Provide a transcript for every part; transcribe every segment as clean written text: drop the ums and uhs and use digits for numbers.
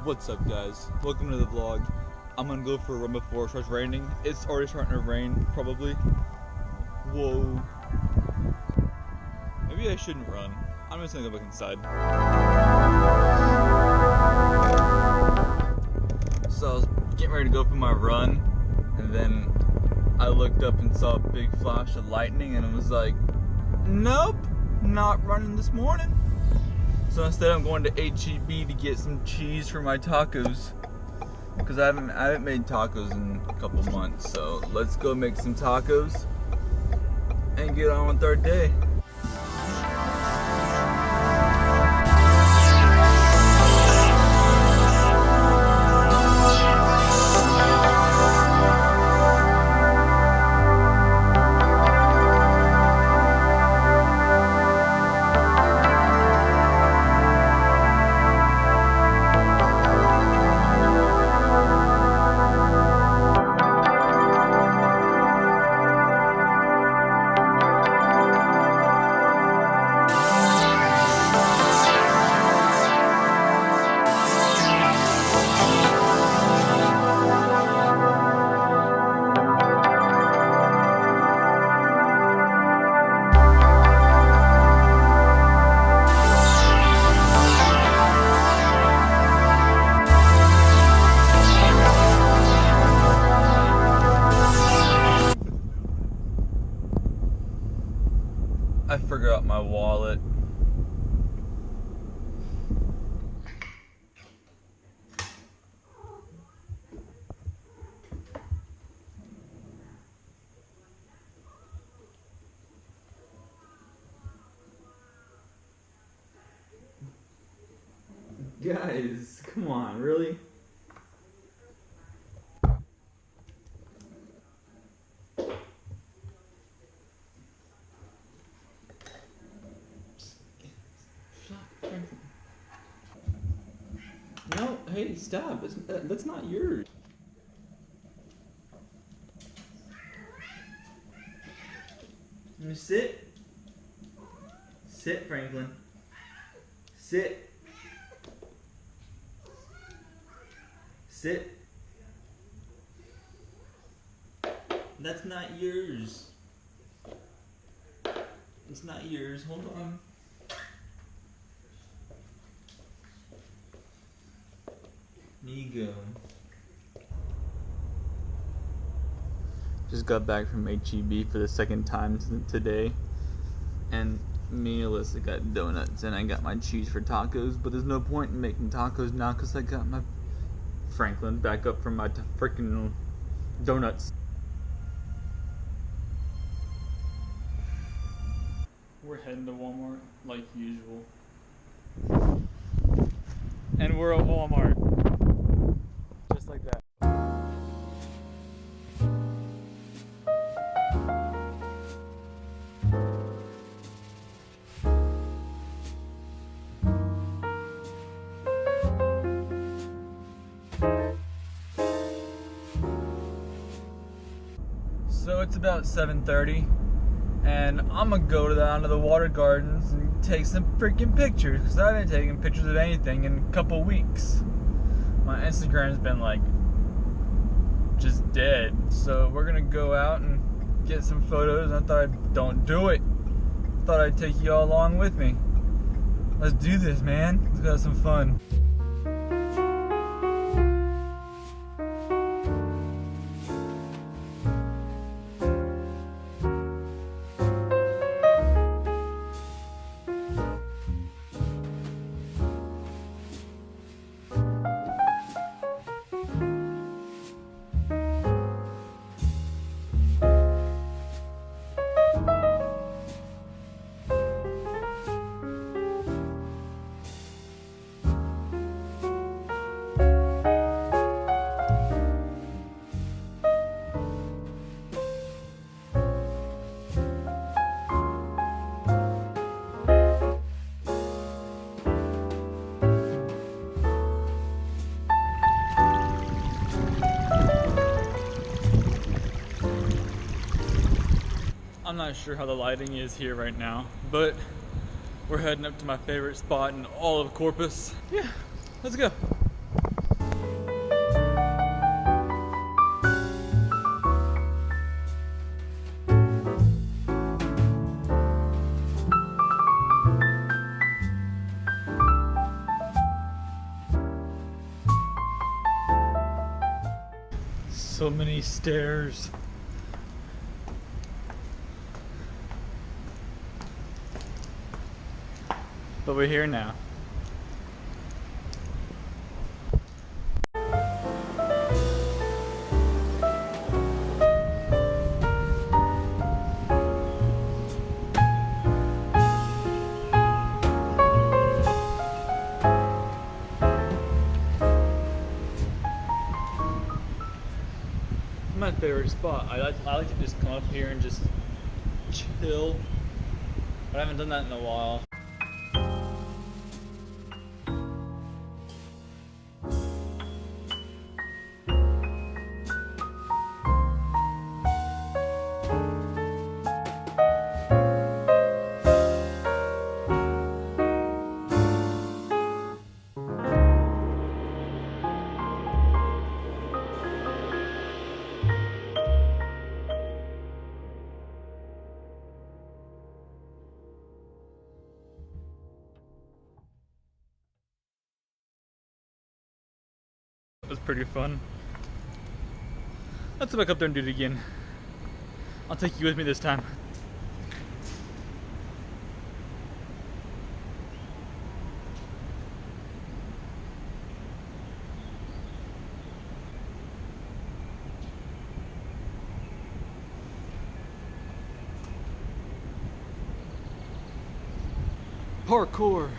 What's up, guys? Welcome to the vlog. I'm gonna go for a run before it starts raining. It's already starting to rain, probably. Whoa. Maybe I shouldn't run. I'm just gonna go back inside. So I was getting ready to go for my run, and then I looked up and saw a big flash of lightning, and I was like, nope, not running this morning. So instead I'm going to H-E-B to get some cheese for my tacos, because I haven't made tacos in a couple months. So let's go make some tacos and get on with our day. I forgot my wallet. Guys, come on, really? No, hey, stop. That's not yours. You sit. Sit, Franklin. Sit. Sit. That's not yours. It's not yours. Hold on. There you go. Just got back from H-E-B for the second time today, and me and Alyssa got donuts, and I got my cheese for tacos, but there's no point in making tacos now because I got my Franklin back up from my freaking donuts. We're heading to Walmart like usual. And we're at Walmart. Just like that. So it's about 7:30, and I'm gonna go down to the water gardens and take some freaking pictures, because I haven't taken pictures of anything in a couple weeks. My Instagram's been like just dead. So we're gonna go out and get some photos. I thought I thought I'd take you all along with me. Let's do this, man. Let's go have some fun. not sure how the lighting is here right now, but we're heading up to my favorite spot in all of Corpus. Yeah, let's go. So many stairs. But we're here now. My favorite spot. I like to just come up here and just chill. But I haven't done that in a while. It was pretty fun. Let's go back up there and do it again. I'll take you with me this time. Parkour.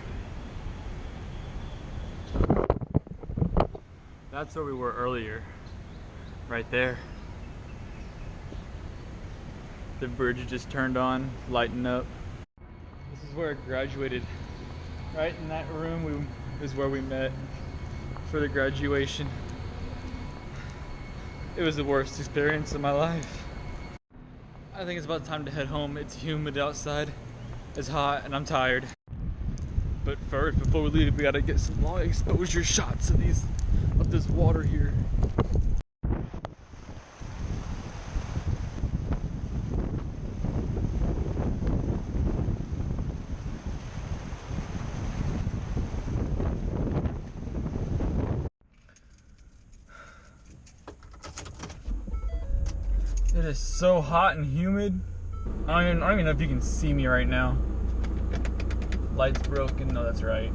That's where we were earlier. Right there. The bridge just turned on, lighting up. This is where I graduated. Right in that room is where we met for the graduation. It was the worst experience of my life. I think it's about time to head home. It's humid outside, it's hot, and I'm tired. But first, before we leave, we gotta get some long exposure shots of this water here. It is so hot and humid. I don't even know if you can see me right now. Light's broken. No, that's right.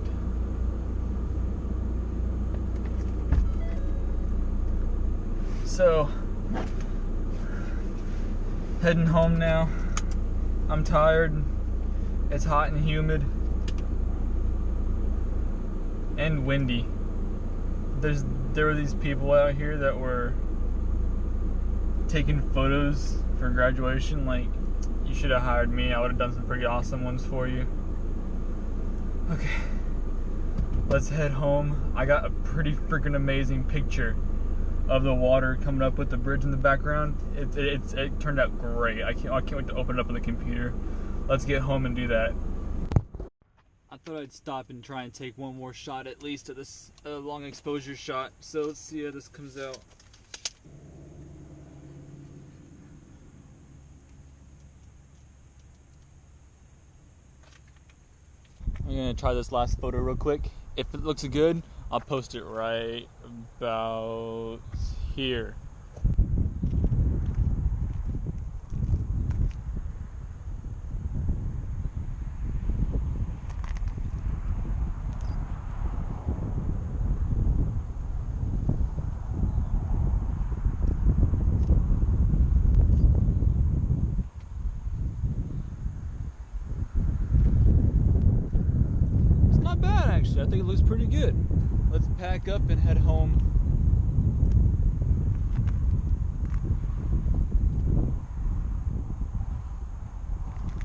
So, heading home now. I'm tired. It's hot and humid. And windy. There were these people out here that were taking photos for graduation. Like, you should have hired me. I would have done some pretty awesome ones for you. Okay. Let's head home. I got a pretty freaking amazing picture of the water coming up with the bridge in the background. It turned out great. I can't wait to open it up on the computer. Let's get home and do that. I thought I'd stop and try and take one more shot at least of this long exposure shot. So let's see how this comes out. I'm gonna try this last photo real quick. If it looks good, I'll post it right about here. It's not bad actually. I think it looks pretty good. Let's pack up and head home.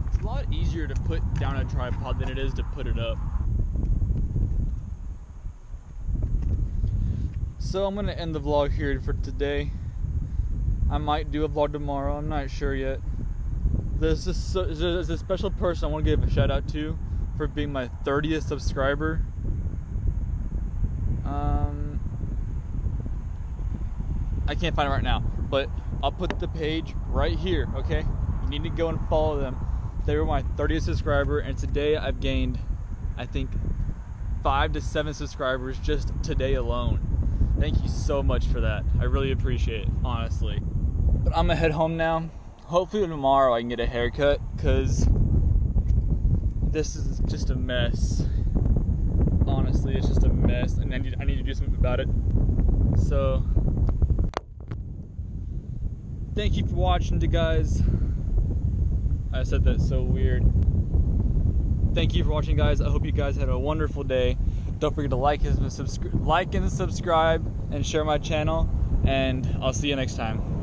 It's a lot easier to put down a tripod than it is to put it up. So I'm gonna end the vlog here for today. I might do a vlog tomorrow, I'm not sure yet. There's a special person I want to give a shout out to for being my 30th subscriber. I can't find it right now, but I'll put the page right here, okay? You need to go and follow them. They were my 30th subscriber, and today I've gained, I think, 5 to 7 subscribers just today alone. Thank you so much for that. I really appreciate it, honestly. But I'm gonna head home now. Hopefully tomorrow I can get a haircut, because this is just a mess. Honestly, it's just a mess, and I need to do something about it. So, thank you for watching, guys. I said that so weird. Thank you for watching, guys. I hope you guys had a wonderful day. Don't forget to like and subscribe and share my channel, and I'll see you next time.